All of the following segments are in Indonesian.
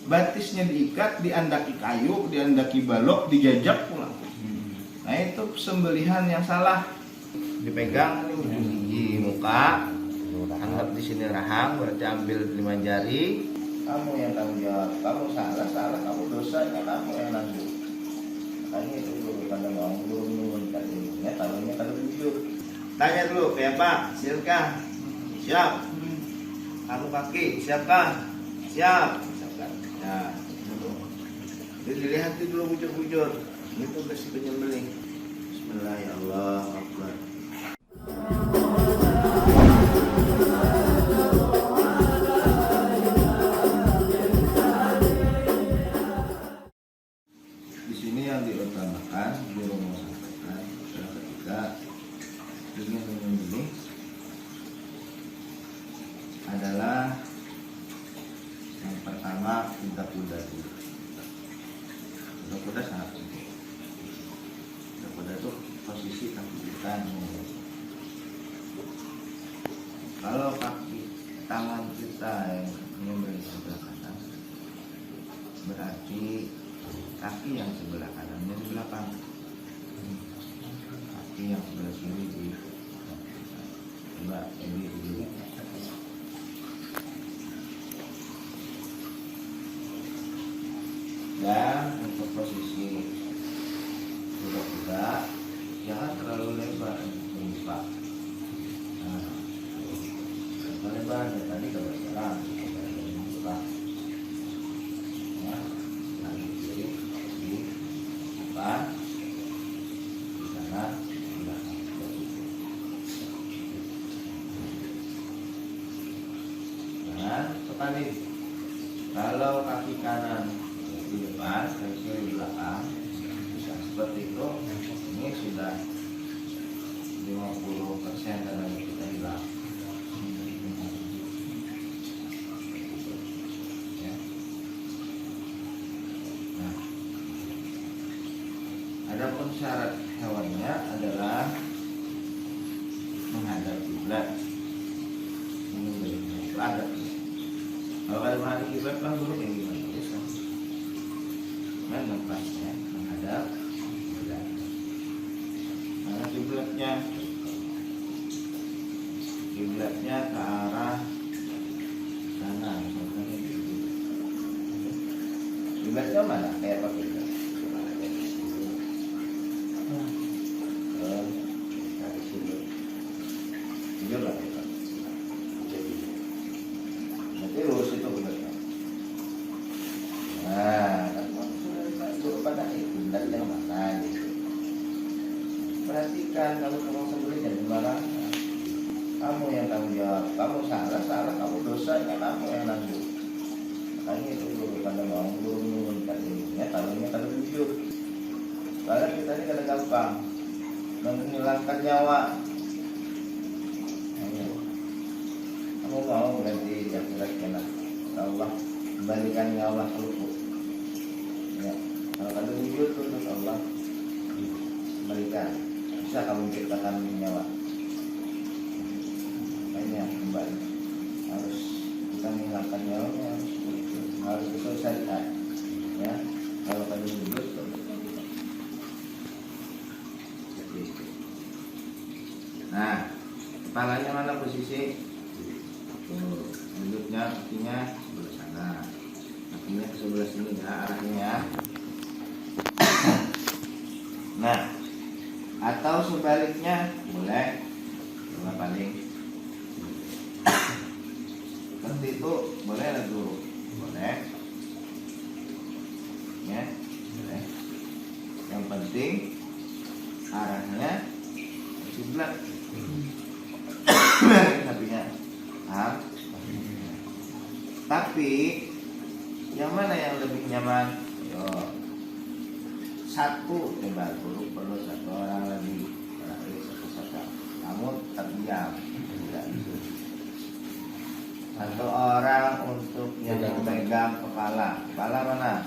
batisnya diikat, diandaki kayu, diandaki balok, dijajak pulang. Nah itu sembelihan yang salah. Dipegang ini ujung gigi muka, anggap di sini rahang, berarti ambil 5 jari. Kamu yang tanggung jawab, kamu salah, kamu dosanya kamu yang nanggung. Makanya itu dulu pada mau turun tadinya, taruhnya kalau jujur. Tanya dulu, Pak, siapkah? Siap. Kamu kaki, siapkah? Siap. Siapkan. Ya. Jadi dilihat dulu bujur-bujur. Itu bersih penyembelih. Bismillahirrahmanirrahim. Di sini yang diutamakan guru mau sampaikan ketika ingin menyembelih adalah yang pertama kuda-kuda dulu. Kuda-kuda sangat penting. Kuda-kuda itu posisi kaki kita. Kalau kaki tangan kita yang menyembelih sebelah kanan, berarti kaki yang sebelah kanannya di belakang, kaki yang sebelah kiri di coba ini dulu. Dan untuk posisi kuda-kuda jangan terlalu lebar muka. Nah, terlalu lebar ya tadi kalau sekarang muka. Ya, nanti kiri di depan, di sana, di belakang. Dan sekali kalau kaki kanan di depan, kaki kiri di belakang, bisa seperti itu. Ini sudah 50% dalam kita hilang. Ya. Nah, adapun syarat hewannya adalah menghadap kiblat. Ini menghadap. Kalau ada menghadap kiblat kan dulu kayak gimana? Nempasnya menghadap kiblat. Nah, kiblatnya ke arah sana. Kiblatnya mana? Kayak apa kiblat? Jujur lah kita. Nanti lurus itu kiblatnya. Nah, pada kiblatnya kemana gitu. Perhatikan kalau kamu sembelih jangan sembarangan. Kamu yang tanggung jawab. Kamu salah, kamu dosanya kamu yang nanggung. Makanya itu dulu pada mau turun tadinya, taruhnya kalau jujur. Karena kita ini kadang gampang menghilangkan nyawa. Kamu mau ganti akhirat kena Allah kembalikan nyawa seluruh. Ya. Kalau ada wujud untuk Allah kembalikan, bisa kamu ciptakan nyawa. Makanya kembali harus kita menghilangkan nyawanya, harus diselesaikan. Ya, kalau ada wujud seperti itu. Nah, kepalanya mana posisi? Duduknya kakinya sebelah sana, kakinya ke sebelah sini ya arahnya. Nah, atau sebaliknya boleh, cuma paling seperti itu boleh lah dulu, boleh, ya, boleh. Yang penting arahnya kiblat. Sapinya, tapi yang mana yang lebih nyaman? Yo. Satu coba dulu perlu satu orang lagi satu kamu terdiam satu orang untuk yang memegang kepala mana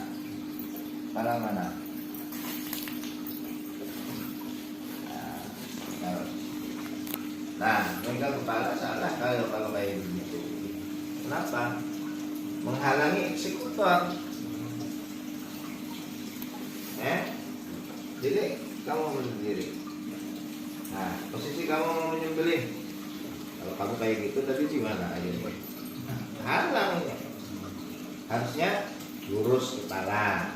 nah memegang kepala salah kalau kayak begitu. Kenapa? menghalangi eksekutor. Jadi kamu berdiri. Nah, posisi kamu mau menyembelih. Kalau kamu kayak gitu tadi gimana aja? Halang. Harusnya lurus kepala.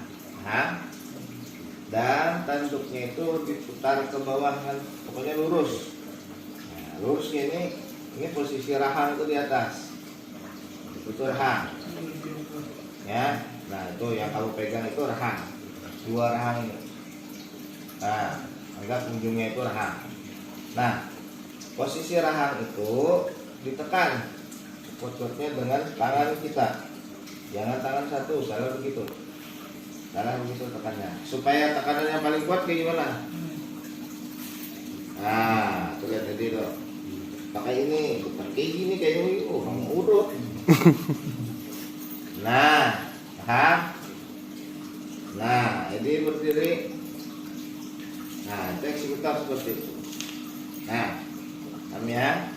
Dan tanduknya itu diputar ke bawah kan, pokoknya lurus. Nah, lurusnya ini posisi rahang itu di atas. Itu rahang. Ya. Nah, itu yang kamu pegang itu rahang. Dua rahang ini. Nah, anggap ujungnya itu rahang. Nah, posisi rahang itu ditekan kuat-kuatnya dengan tangan kita. Jangan tangan satu, kalau begitu. Tangan begitu tekannya. Supaya tekanan yang paling kuat kayak gimana? Nah, tuh lihat tadi tuh. Pakai ini, bukan kayak gini kayak ini. Oh, kamu urut. Nah, paham? Nah, ini berdiri. Nah, itu eksekutor seperti itu. Nah, paham ya?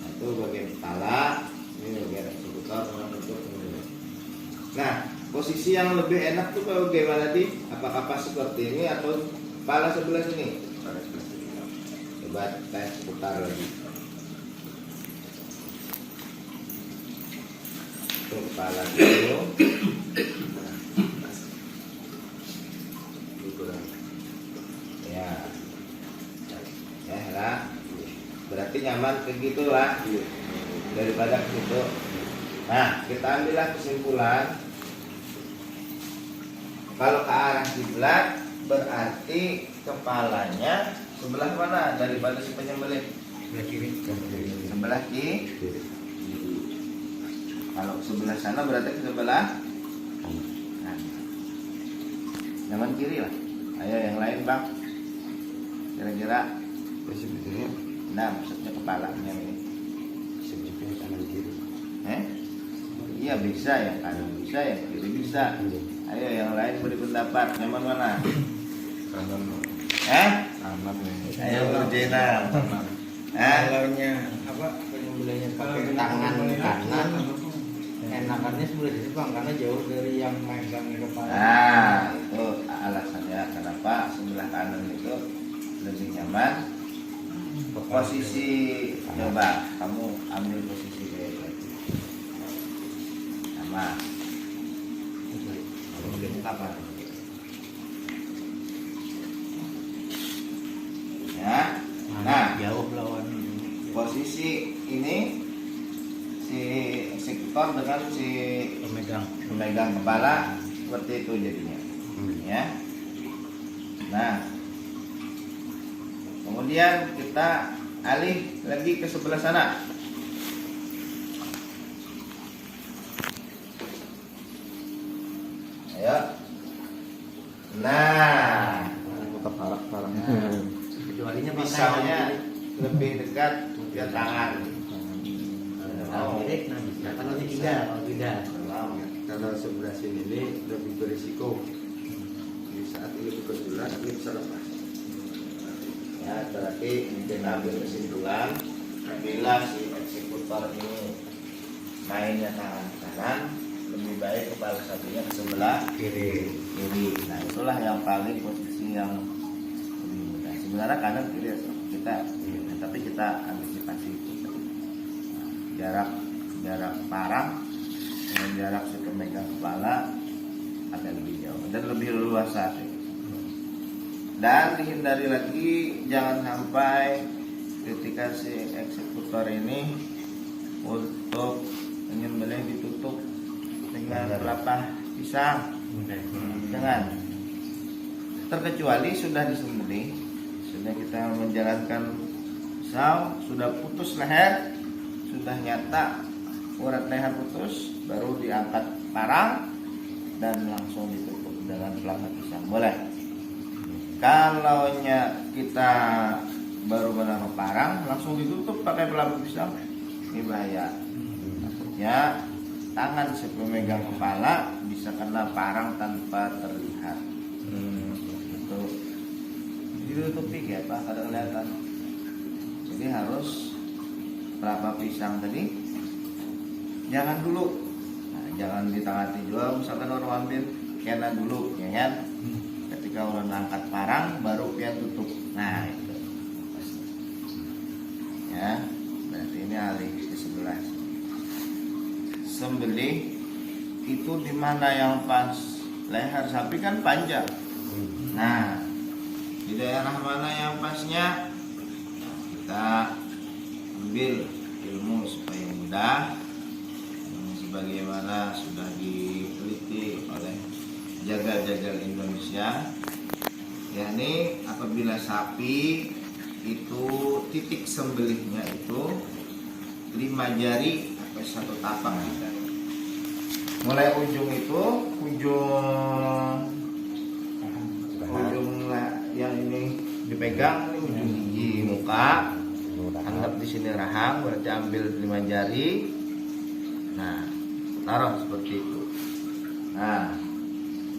Nah, itu bagian kepala. Ini bagian eksekutor. Nah, posisi yang lebih enak tuh kalau bagaimana di? Apakah pas seperti ini atau kepala sebelah sini? Coba tes putar lagi. Tuh kepala dulu. Ya, ya lah. Berarti nyaman kayak gitulah daripada gitu. Nah, kita ambillah kesimpulan. Kalau ke arah kiblat berarti kepalanya sebelah mana daripada si penyembelih? Sebelah kiri. Sebelah kiri. Kalau sebelah sana berarti sebelah kanan. Nyaman kiri lah. Ayo yang lain bang. Kira-kira. Sebetulnya. Nah, maksudnya kepalanya ini. Sebetulnya kanan kiri. Iya bisa ya kanan bisa ya kiri bisa. Ayo yang lain beri pendapat. Nyaman mana? Kanan. Kanan. Ayo berjena. Kalaunya apa penyembelihnya pakai tangan kanan, enakannya sebelah sini bang, karena jauh dari yang megang kepala. Nah, itu alasannya kenapa sebelah kanan itu lebih nyaman. Posisi coba kamu ambil posisi kayak gitu. Sama. Apa? Ya. Nah, jauh lawan posisi ini si eksekutor dengan si pemegang kepala seperti itu jadinya. Ya. Nah, kemudian kita alih lagi ke sebelah sana. Ayo. Nah, kecualinya pisaunya lebih dekat ke tangan. Kalau tidak, kalau sebelah sini ini lebih berisiko. Di saat ini kebetulan ini bisa lepas. Ya, berarti mungkin ambil kesimpulan bila si eksekutor ini mainnya tangan kanan, lebih baik kepala satunya ke sebelah Kiri. Nah, itulah yang paling posisi yang lebih mudah. Sebenarnya kanan kiri kita, tapi kita antisipasi itu. Nah, jarak parang dengan jarak si pemegang kepala agak lebih jauh dan lebih luas. Dan dihindari lagi jangan sampai ketika si eksekutor ini untuk menyembelih ditutup dengan pelepah pisang. Jangan. Terkecuali sudah disembelih, sudah kita menjalankan pisau, sudah putus leher, sudah nyata urat leher putus, baru diangkat parang dan langsung ditutup dengan pelepah pisang. Boleh. Kalau kita baru menaruh parang langsung ditutup pakai pelepah pisang, ini bahaya. Takutnya tangan si pemegang kepala bisa kena parang tanpa terlihat. Itu ditutupi ya Pak, kada kelihatan. Jadi harus pelepah pisang tadi jangan dulu jangan ditangati jual. Misalkan orang ambil kena dulu, ya kan? Ketika orang angkat parang, baru dia tutup. Nah itu, ya. Berarti ini alih ke sebelah. Sembelih itu di mana yang pas? Leher sapi kan panjang. Nah, di daerah mana yang pasnya? Kita ambil ilmu supaya mudah, sebagaimana sudah diteliti oleh jagal-jagal Indonesia. Yakni apabila sapi itu titik sembelihnya itu 5 jari sampai 1 tapak kita. Mulai ujung itu, ujung yang ini dipegang, ini ujung gigi muka. Anggap di sini rahang, berarti ambil 5 jari. Nah, taruh seperti itu. Nah,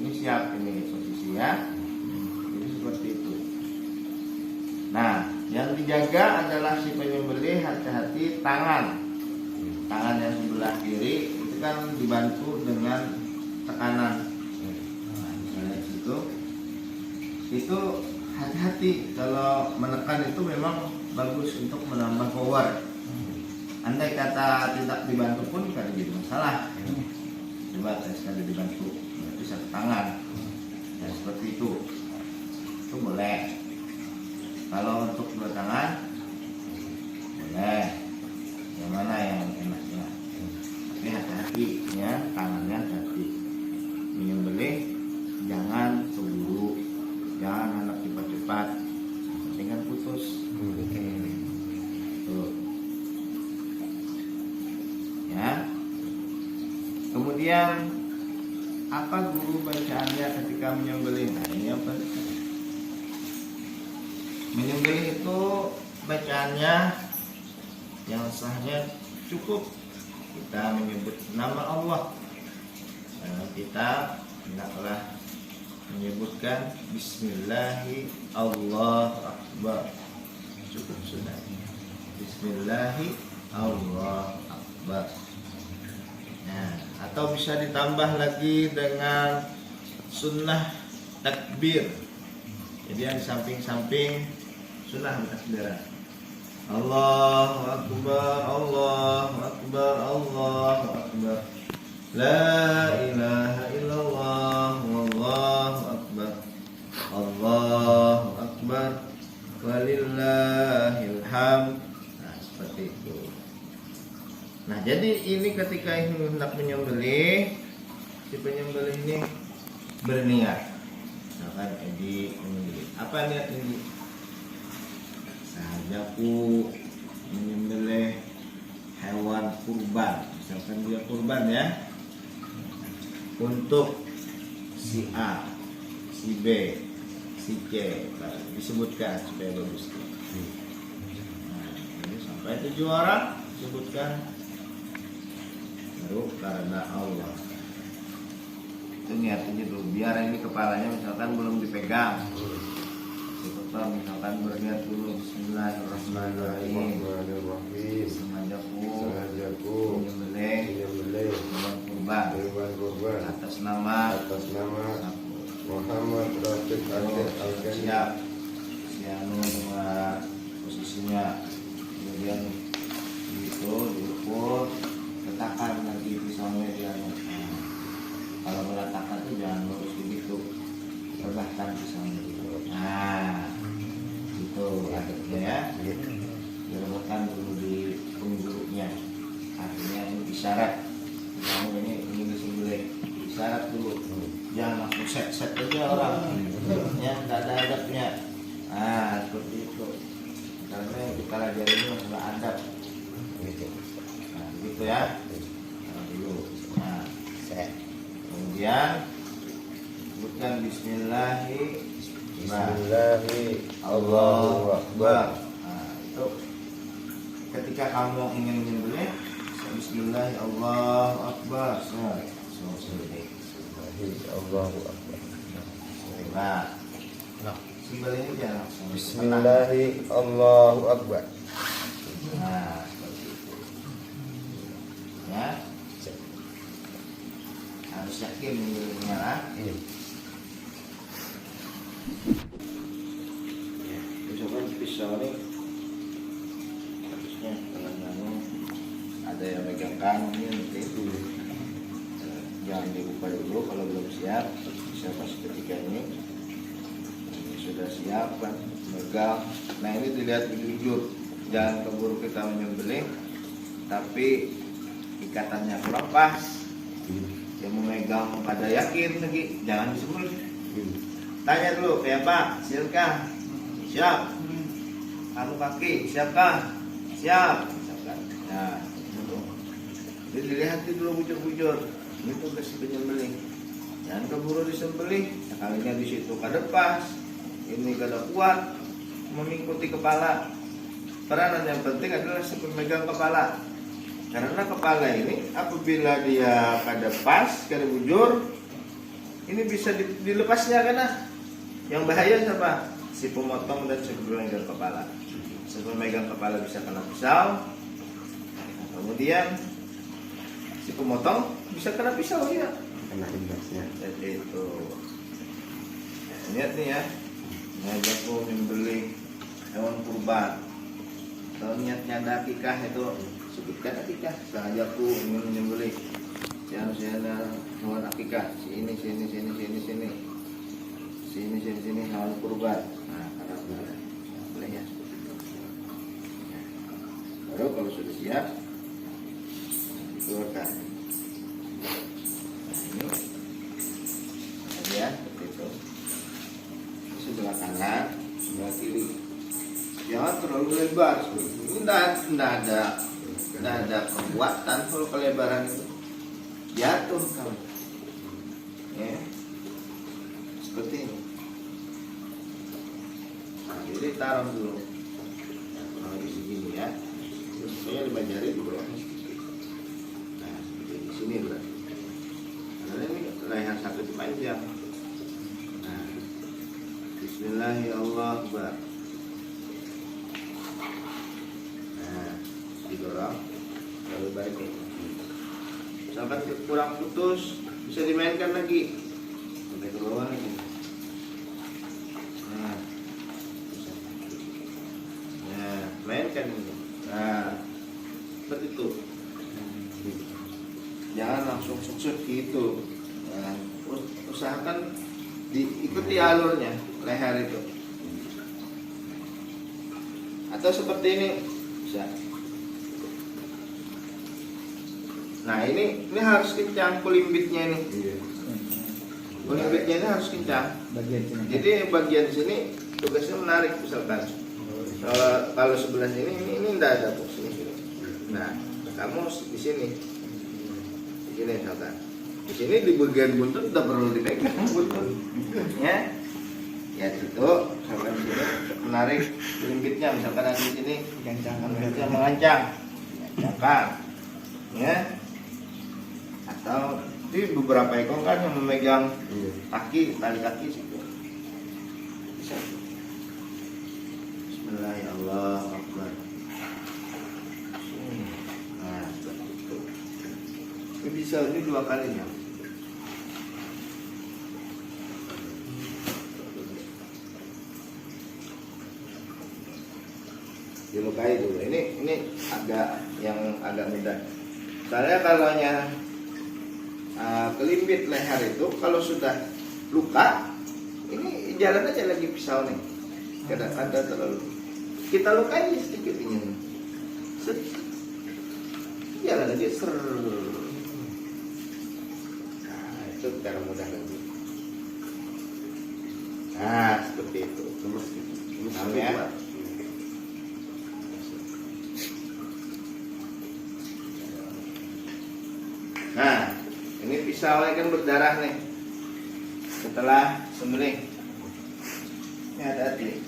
ini siap ini posisi ya. Jadi seperti itu. Nah, yang dijaga adalah si penyembelih, hati-hati tangan. Tangan yang sebelah kiri itu kan dibantu dengan tekanan. Nah, misalnya situ. Itu hati-hati kalau menekan itu memang bagus untuk menambah power. Andai kata tidak dibantu pun kan jadi masalah. Coba sekali dibantu, berarti 1 tangan. Ya seperti itu boleh. Kalau untuk 2 tangan boleh. Yang mana yang enaknya? Tapi hati-hati ya, tangannya hati. Menyembelih jangan terburu, jangan anak cepat-cepat, dengan putus. Tuh. Ya. Kemudian apa guru bacaannya ketika menyembelih? Nah, ini apa? Menyembelih itu bacaannya yang sahnya cukup kita menyebut nama Allah. Kita hendaklah menyebutkan Bismillahi Allahu Akbar. Cukup sudah. Bismillahi Allahu Akbar. Nah, atau bisa ditambah lagi dengan sunnah takbir. Jadi yang di samping-samping sunnah takbiran. Allahu Akbar, Allahu Akbar, Allahu Akbar. La ilaha illallah, wallahu akbar. Allahu akbar, walillahil hamd. Nah, seperti itu. Nah, jadi ini ketika hendak menyembelih, si penyembelih ini berniat. Misalkan Edi menyembelih. Apa niat ini? Sahajaku menyembelih hewan kurban. Misalkan dia kurban ya, untuk si A, si B, si C, disebutkan supaya bagus. Nah, ini sampai 7 orang disebutkan, baru karena Allah. Itu niatnya dulu. Biar ini kepalanya misalkan belum dipegang. Misalkan berniat dulu Bismillahirrahmanirrahim. Sengajaku menyembelih hewan kurban atas nama Muhammad Rafiq Al-Ghani. Siap. Sianu sama posisinya. Kemudian itu diukur, letakkan lagi pisaunya dia. Kalau meletakkan itu jangan lurus begitu, rebahkan pisaunya. Nah, itu adabnya ya. Direbahkan dulu di pengguruknya. Artinya ini isyarat. Kamu ini disembelih. Isyarat dulu. Jangan langsung set aja orang. Ya, nggak ada adabnya. Nah, seperti itu. Karena yang kita pelajari ini masalah adab. Nah, begitu ya. Nah, dulu. Nah, set. Kemudian sebutkan Bismillahi Allahu Akbar. Nah, itu ketika kamu ingin menyembelih, Bismillahi Allahu Akbar. Allahu Akbar. Nah, sembelihnya jangan langsung. Bismillahi Allahu Akbar. Nah, seperti itu. Ya. harus yakin nyembelihnya lah. Misalkan pisau ini harusnya tangannya ada yang megang kanannya nanti itu jangan dibuka dulu kalau belum siap. Bisa pas ketika ini sudah siap kan megang. Nah ini dilihat jujur, jangan keburu kita menyembelih tapi ikatannya kurang pas. Yang memegang pada yakin lagi jangan disembelih. Tanya dulu kayak Pak, siapkah? Siap. Anu kaki, siapkah? Siap. Misalkan. Nah, itu. Jadi dilihat dulu bujur-bujur. Ini tugas penyembelih. Jangan keburu disembelih. Sekalinya di situ kada pas. Ini kada kuat mengikuti kepala. Peranan yang penting adalah si pemegang kepala. Karena kepala ini apabila dia kada pas, kada bujur, ini bisa dilepasnya karena yang bahaya siapa? Si pemotong dan si pemegang kepala. Si pemegang kepala bisa kena pisau. Kemudian si pemotong bisa kena pisau dia. Kena imbasnya. Jadi itu. Lihat nih ya. Ngajakku membeli hewan kurban. Kalau niatnya ada akikah itu sebutkan akikah. Sengajaku ingin menyembelih. Saya ada hewan akikah. Sini hewan kurban. Nah, karena boleh ya. Baru kalau sudah siap dikeluarkan. Nah, ini ya seperti itu. Sebelah kanan, sebelah kiri. Jangan terlalu lebar. Ini tidak ada kekuatan kalau kelebaran itu jatuh kamu. Ya, seperti ini. Nah, jadi taruh dulu. Nah, di sini ya. Saya lima jari di bawah. Nah, di sini berarti. Karena ini leher sakit panjang. Nah, Bismillahirrahmanirrahim. Nah, didorong lalu balik. Misalkan kurang putus, bisa dimainkan lagi sampai ke bawah lagi. Nah, mainkan ini. Nah, seperti itu. Jangan langsung sut gitu. Nah, usahakan diikuti alurnya leher itu. Atau seperti ini bisa. Nah ini harus kencang kulimbitnya ini. Kulimbitnya ini harus kencang. Jadi bagian sini tugasnya menarik misalkan. Kalau sebelah sini ini tidak ada posisi. Nah kamu di sini misalkan. Di sini di bagian buntut tidak perlu dipegang buntut. Ya itu sampai di sini menarik kulimbitnya misalkan ada di sini mengancang, mengancangkan, ya. Atau di beberapa ekor kan yang memegang kaki, tali kaki situ. Bisa. Bismillahirrahmanirrahim. Nah, seperti itu. Ini bisa ini 2 kalinya. Dilukai dulu. Ini agak mudah. Soalnya kalau kelimbit leher itu kalau sudah luka, ini jalan aja lagi pisau nih. Kada terlalu. Kita lukai sedikit ini. Jalan lagi ser. Nah, itu cara mudah lagi. Nah, seperti itu. Namanya. Nah, ini pisau kan berdarah nih. Setelah sembelih, ini hati-hati.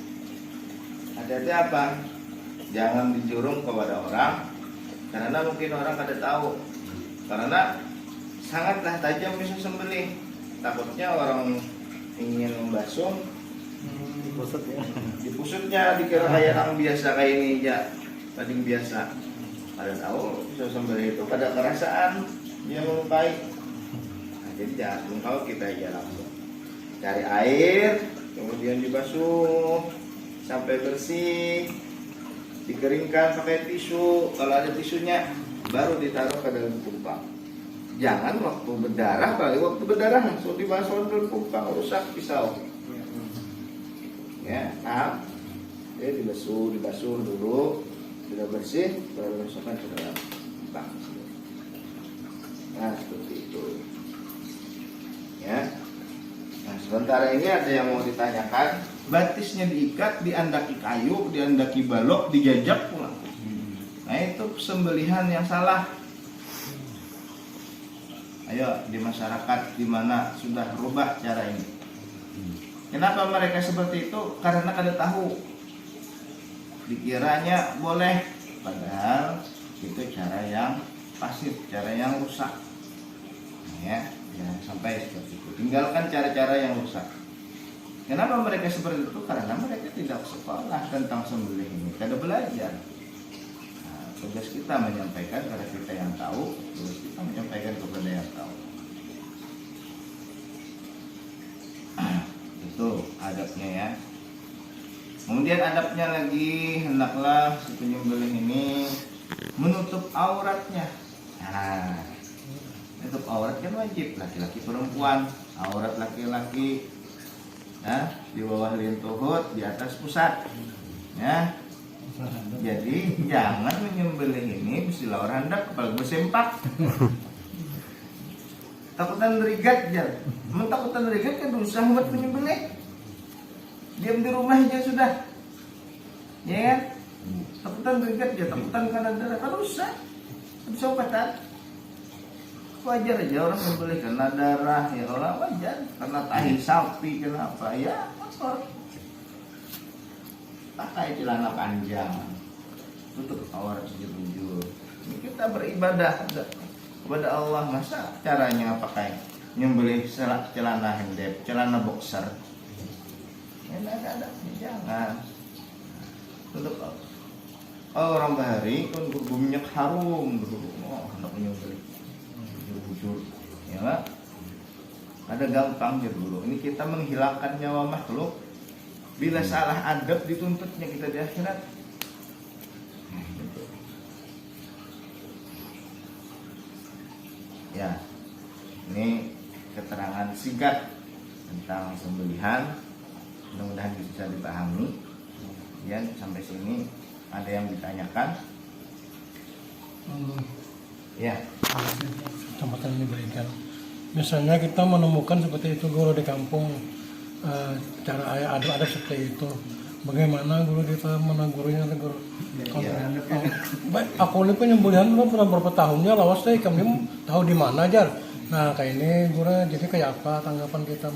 Hati-hati apa? Jangan dijurung kepada orang, karena mungkin orang kada tahu. Karena sangatlah tajam bisa sembelih. Takutnya orang ingin membasuh, Dipusut ya. dipusutnya dikira kayak orang biasa kayak ini ya, tading biasa. Kada tahu bisa sembelih itu pada kerasaan dia melukai. Nah, jadi tidak. Kalau kita aja langsung cari air, kemudian dibasuh sampai bersih, dikeringkan pakai tisu. Kalau ada tisunya, baru ditaruh ke dalam kumpang. Jangan waktu berdarah, waktu berdarah langsung dibasuh dalam kumpang, rusak pisau. Ya, nah, jadi dibasuh dulu, sudah bersih, baru masukkan ke dalam kumpang. Nah, seperti itu. Ya. Nah, sementara ini ada yang mau ditanyakan. Batisnya diikat, diandaki kayu, diandaki balok, dijajak pulang. Nah, itu sembelihan yang salah. Ayo, di masyarakat di mana sudah rubah cara ini. Kenapa mereka seperti itu? Karena kada tahu. Dikiranya boleh, padahal itu cara yang pasif, cara yang rusak. Ya, sampai seperti itu. Tinggalkan cara-cara yang rusak. Kenapa mereka seperti itu? Karena mereka tidak sekolah tentang sembelih ini, tidak belajar. Nah, tugas kita menyampaikan kepada kita yang tahu, tugas kita menyampaikan kepada yang tahu. Itu adabnya ya. Kemudian adabnya lagi, hendaklah si penyembelih ini menutup auratnya. Nah, menutup aurat kan wajib, laki-laki perempuan. Aurat laki-laki, nah, di bawah lintuhut, di atas pusat, ya. Jadi jangan menyembelih ini bismillah orang hendak kepala bersempak. Takutan rigat ya, takutan rigat kan usah buat menyembelih. Diam di rumah aja sudah, ya kan? Takutan rigat ya, takutan karena darah kan usah, bisa obatan. Wajar aja orang membeli karena darah, ya orang wajar karena tahi sapi, kenapa ya kotor. Pakai celana panjang, tutup aurat sejujur. Kita beribadah kepada Allah, masa caranya pakai nyembelih celana hendep, celana boxer? Ya ada, jangan. Tutup aurat. Oh, orang bahari kan minyak harum dulu, oh hendak menyembelih. Jujur, ya Pak. Ada gampang ya dulu. Ini kita menghilangkan nyawa makhluk. Bila salah adab dituntutnya kita di akhirat. Ya, ini keterangan singkat tentang sembelihan. Mudah-mudahan bisa dipahami. Kemudian sampai sini ada yang ditanyakan? Ya. Kecamatan ini berikan. Misalnya kita menemukan seperti itu guru di kampung, cara ada seperti itu. Bagaimana guru kita menegurunya guru? Baik, aku ini penyembelihan pernah berapa tahunnya lawas deh kami tahu di mana aja. Nah kayak ini guru jadi kayak apa tanggapan kita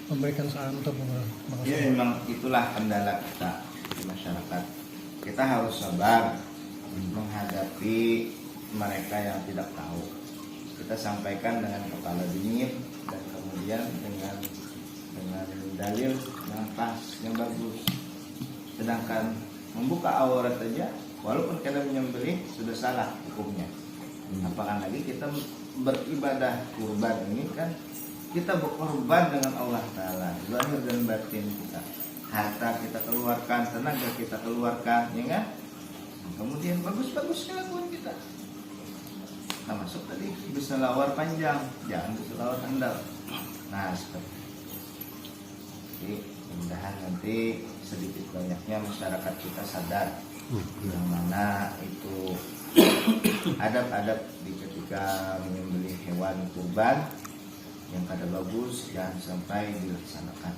memberikan saran untuk guru? Ya memang itulah kendala kita di masyarakat. Kita harus sabar menghadapi mereka yang tidak tahu. Kita sampaikan dengan kepala dingin dan kemudian dengan dalil yang pas, yang bagus. Sedangkan membuka aurat saja, walaupun kita menyembelih sudah salah hukumnya. Apalagi kita beribadah kurban ini kan kita berkorban dengan Allah Ta'ala, zahir dan batin kita. Harta kita keluarkan, tenaga kita keluarkan, ya kan? Kemudian bagus-bagus kelakuan kita. Nah, masuk tadi bisa lawar panjang, jangan bisa lawar handal. Nah, seperti itu. Jadi, mudah-mudahan nanti sedikit banyaknya masyarakat kita sadar yang mana itu adab-adab di ketika menyembelih hewan kurban yang kada bagus jangan sampai dilaksanakan.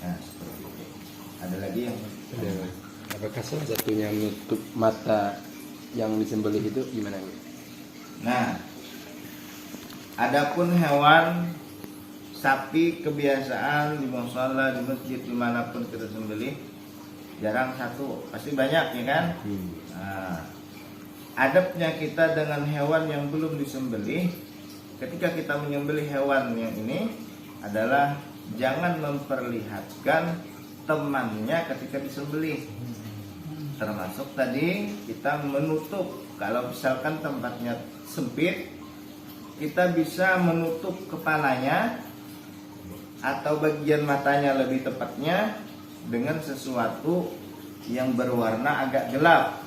Nah, seperti itu. Ada lagi yang apakah salah satunya menutup mata yang disembelih itu gimana? Nah, adapun hewan sapi kebiasaan di musala, di masjid, dimanapun kita sembelih jarang satu, pasti banyak ya kan? Nah, adabnya kita dengan hewan yang belum disembelih, ketika kita menyembelih hewan yang ini adalah jangan memperlihatkan temannya ketika disembelih. Termasuk tadi kita menutup, kalau misalkan tempatnya sempit, kita bisa menutup kepalanya atau bagian matanya lebih tepatnya dengan sesuatu yang berwarna agak gelap.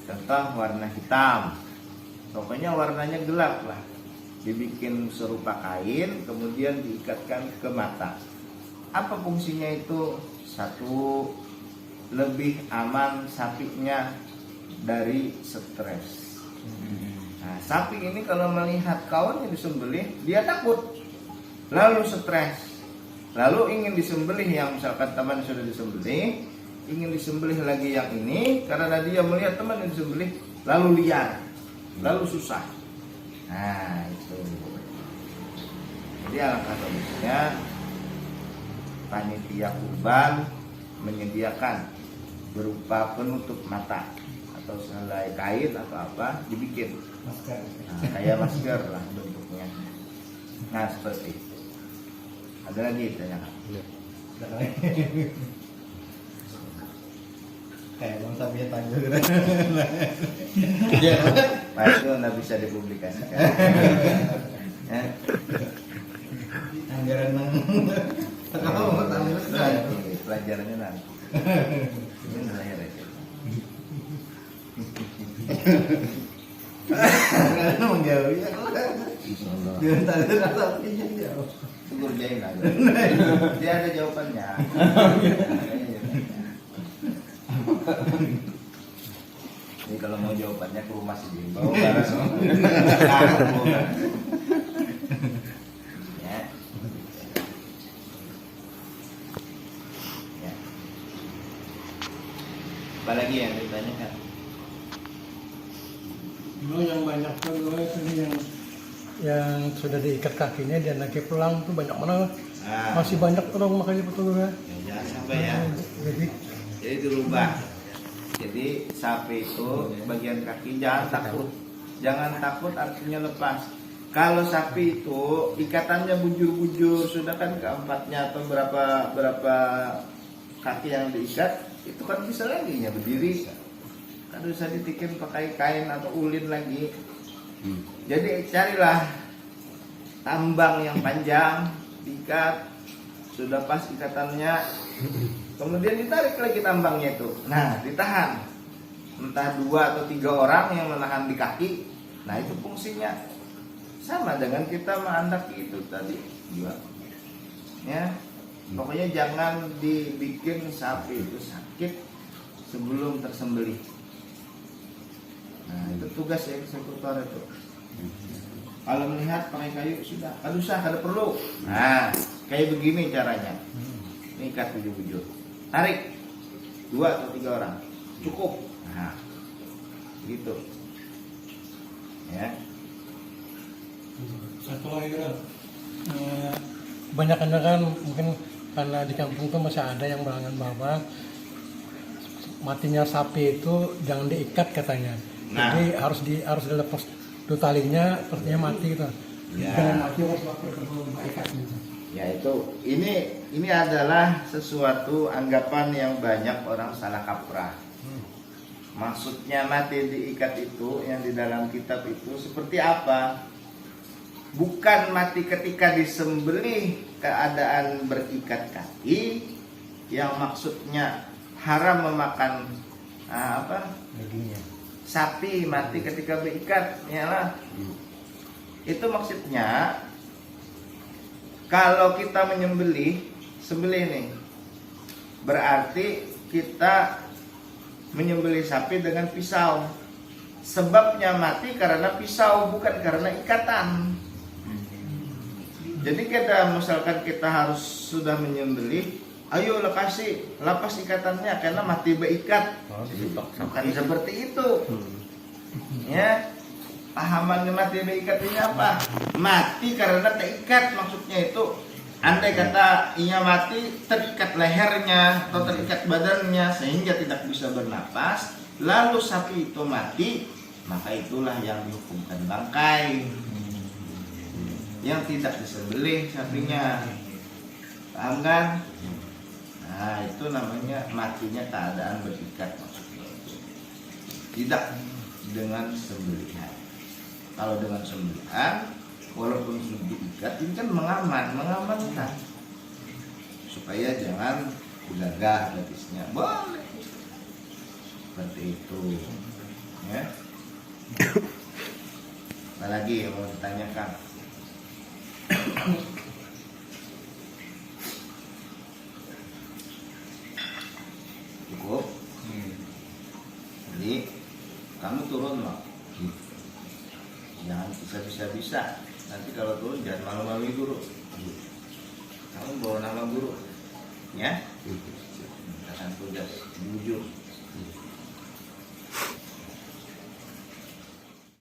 Contoh warna hitam. Pokoknya warnanya gelap lah. Dibikin serupa kain, kemudian diikatkan ke mata. Apa fungsinya itu? Satu, lebih aman sapinya dari stres. Nah, sapi ini kalau melihat kawan yang disembelih, dia takut, lalu stres, lalu ingin disembelih. Yang misalkan teman sudah disembelih, ingin disembelih lagi yang ini, karena dia melihat teman yang disembelih, lalu liar, lalu susah. Nah itu. Jadi alangkah bagusnya panitia kurban menyediakan berupa penutup mata atau selai kain atau apa dibikin. Masker. Nah, kayak masker lah bentuknya. Nah seperti itu. Ada lagi tanyakan? Kayak bang sapinya tanjur. Pak itu nggak bisa dipublikasikan. Ya. Anggaran nang. Tahu tanjur. Nanti pelajarannya nanti. Ini lahir aja. Karena menjauh ya. Jangan tanjur sapinya jauh. Syukur jain aja. Dia ada jawabannya. Ini kalau mau jawabannya ke rumah sih bawa barang. Ya. Ya. Apa lagi yang ditanyakan? Dulu yang banyak tuh dulu itu yang sudah diikat kakinya dan lagi pulang tuh banyak mana? Masih banyak orang makanya betul ya. Jangan sampai ya. Jadi dirubah. Jadi sapi itu bagian kaki jangan takut. Jangan takut artinya lepas. Kalau sapi itu ikatannya bujur-bujur, sudah kan keempatnya atau berapa kaki yang diikat, itu kan bisa lagi ya berdiri. Kan bisa ditikin pakai kain atau ulin lagi. Jadi carilah tambang yang panjang, diikat, sudah pas ikatannya, kemudian ditarik lagi tambangnya itu. Nah, ditahan. Entah 2 atau 3 orang yang menahan di kaki. Nah, itu fungsinya sama dengan kita mengandaki itu tadi juga. Ya. Pokoknya jangan dibikin sapi itu sakit sebelum tersembelih. Nah, itu tugas eksekutor itu. Kalau melihat pakai kayu sudah, kada usah, kada perlu. Nah, kayak begini caranya. Ini ikat bujur-bujur. Tarik 2 atau 3 orang. Cukup. Nah, gitu. Ya. Satu lagi kan, kebanyakan kan mungkin karena di kampung tuh masih ada yang berangan bahwa matinya sapi itu jangan diikat katanya. Nah. Jadi harus dilepas tuh talinya, terus dia mati gitu. Ya. Jangan mati harus ikat gitu. Ya itu, ini adalah sesuatu anggapan yang banyak orang salah kaprah. Maksudnya mati diikat itu yang di dalam kitab itu seperti apa? Bukan mati ketika disembelih keadaan berikat kaki, yang maksudnya haram memakan Dagingnya. sapi mati ketika berikat, yalah. Itu maksudnya kalau kita sembelih nih, berarti kita menyembelih sapi dengan pisau. Sebabnya mati karena pisau, bukan karena ikatan. Jadi kita misalkan kita harus sudah menyembelih, ayo lepas ikatannya karena mati berikat. Bukan seperti itu. Ya. Pahamannya mati berikat ini apa? Mati karena terikat, maksudnya itu. Andai kata ia mati, terikat lehernya atau terikat badannya sehingga tidak bisa bernapas, lalu sapi itu mati, maka itulah yang dihukumkan bangkai, yang tidak disembelih sapinya. Paham kan? Nah, itu namanya matinya keadaan berikat, maksudnya itu tidak dengan sembelihan. Kalau dengan sembelihan, walaupun sudah diikat, ini kan mengamankan supaya jangan gagah betisnya. Boleh seperti itu, ya. Apalagi yang mau ditanyakan? Cukup. Jadi kamu turun loh, jangan bisa. Nanti kalau turun jangan malu-malu guru. Kamu bawa nama guru, ya. Kasih tugas jujur.